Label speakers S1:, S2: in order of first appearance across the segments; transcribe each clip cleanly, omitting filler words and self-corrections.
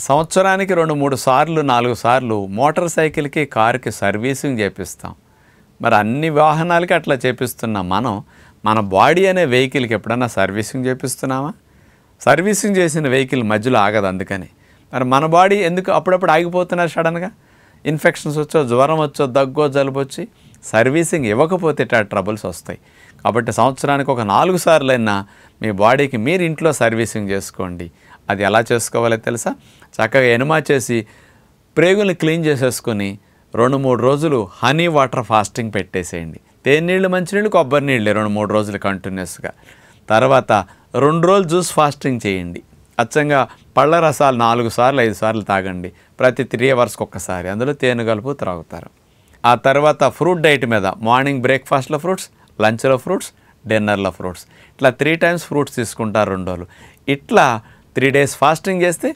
S1: సంవత్సరానికి 2-3 సార్లు 4 సార్లు మోటార్ సైకిల్కి కారుకి సర్వీసింగ్ చేపిస్తాం. మరి అన్ని వాహనాలకి అట్లా చేపిస్తున్నాం. మన బాడీ అనే వెహికల్కి ఎప్పుడన్నా సర్వీసింగ్ చేపిస్తున్నామా? సర్వీసింగ్ చేసిన వెహికల్ మధ్యలో ఆగదు. అందుకని మరి మన బాడీ ఎందుకు అప్పుడప్పుడు ఆగిపోతున్నారు? సడన్గా ఇన్ఫెక్షన్స్ వచ్చో, జ్వరం వచ్చో, దగ్గో, జలుబు వచ్చి సర్వీసింగ్ ఇవ్వకపోతే ట్రబుల్స్ వస్తాయి. కాబట్టి సంవత్సరానికి ఒక 4 సార్లైనా మీ బాడీకి మీరు ఇంట్లో సర్వీసింగ్ చేసుకోండి. అది ఎలా చేసుకోవాలో తెలుసా? చక్కగా ఎనుమా చేసి ప్రేగుల్ని క్లీన్ చేసేసుకొని 2-3 రోజులు హనీ వాటర్ ఫాస్టింగ్ పెట్టేసేయండి. తేనీళ్ళు, మంచినీళ్ళు, కొబ్బరి నీళ్ళు 2-3 రోజులు కంటిన్యూస్గా. తర్వాత 2 రోజులు జ్యూస్ ఫాస్టింగ్ చేయండి. అచ్చంగా పళ్ళ రసాలు 4 సార్లు 5 సార్లు తాగండి. ప్రతి 3 అవర్స్కి ఒక్కసారి. అందులో తేనె కలుపు త్రాగుతారు. ఆ తర్వాత ఫ్రూట్ డైట్ మీద మార్నింగ్ బ్రేక్ఫాస్ట్లో ఫ్రూట్స్, లంచ్లో ఫ్రూట్స్, డిన్నర్లో ఫ్రూట్స్, ఇట్లా 3 టైమ్స్ ఫ్రూట్స్ తీసుకుంటారు 2 రోజులు. ఇట్లా 3 డేస్ ఫాస్టింగ్ చేస్తే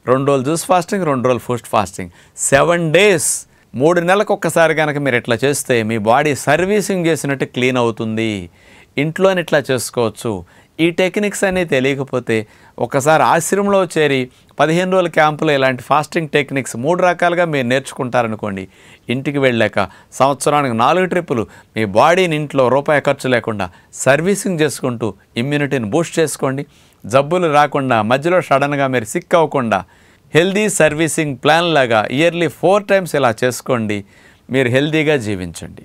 S1: 2 రోజులు జ్యూస్ ఫాస్టింగ్, 2 రోజులు ఫుడ్ ఫాస్టింగ్, 7 డేస్ 3 నెలలకు ఒక్కసారి కనుక మీరు ఇట్లా చేస్తే మీ బాడీ సర్వీసింగ్ చేసినట్టు క్లీన్ అవుతుంది. ఇంట్లోనే ఇట్లా చేసుకోవచ్చు. ఈ టెక్నిక్స్ అనేవి తెలియకపోతే ఒకసారి ఆశ్రమంలో చేరి 15 రోజుల క్యాంపులో ఇలాంటి ఫాస్టింగ్ టెక్నిక్స్ 3 రకాలుగా మీరు నేర్చుకుంటారనుకోండి. ఇంటికి వెళ్ళాక సంవత్సరానికి 4 ట్రిప్పులు మీ బాడీని ఇంట్లో రూపాయి ఖర్చు లేకుండా సర్వీసింగ్ చేసుకుంటూ ఇమ్యూనిటీని బూస్ట్ చేసుకోండి. జబ్బులు రాకుండా, మధ్యలో సడన్గా మీరు సిక్ అవ్వకుండా హెల్దీ సర్వీసింగ్ ప్లాన్ లాగా ఇయర్లీ 4 టైమ్స్ ఇలా చేసుకోండి. మీరు హెల్దీగా జీవించండి.